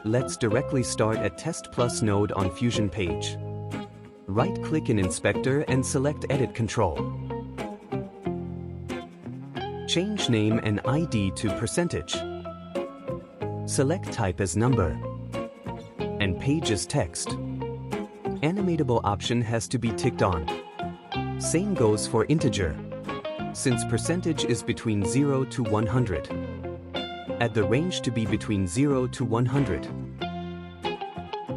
let's directly start at Test Plus node on Fusion page. Right-click in Inspector and select Edit Control. Change name and ID to %. Select Type as Number and Page as Text. Animatable option has to be ticked on. Same goes for integer, since % is between 0 to 100. Add the range to be between 0 to 100.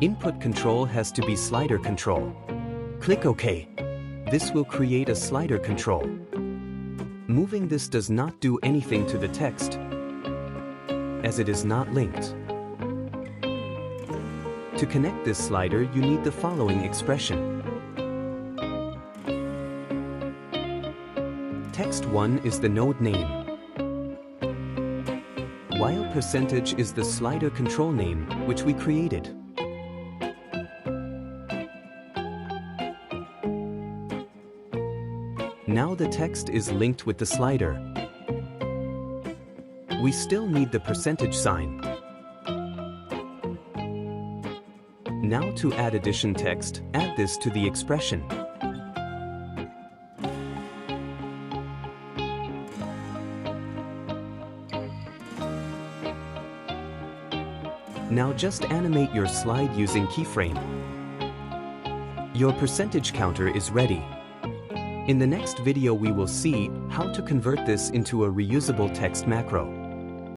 Input control has to be slider control. Click OK. This will create a slider control. Moving this does not do anything to the text, as it is not linked. To connect this slider, you need the following expression. Text1 is the node name, while % is the slider control name, which we created. Now the text is linked with the slider. We still need the % sign. Now to add addition text, add this to the expression. Now just animate your slide using keyframe. Your % counter is ready. In the next video we will see how to convert this into a reusable text macro.